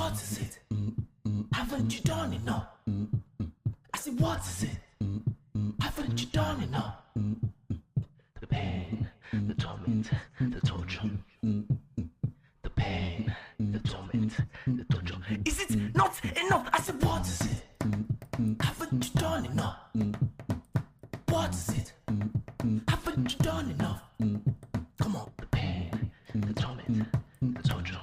what is it? Haven't you done enough? I said, what is it? Haven't you done enough? The pain, the torment, the torture. The pain, the torment, the torture. Is it not enough? I said, what is it? Haven't you done enough? What is it? Haven't you done enough? Come on. The pain, the torment, the torture.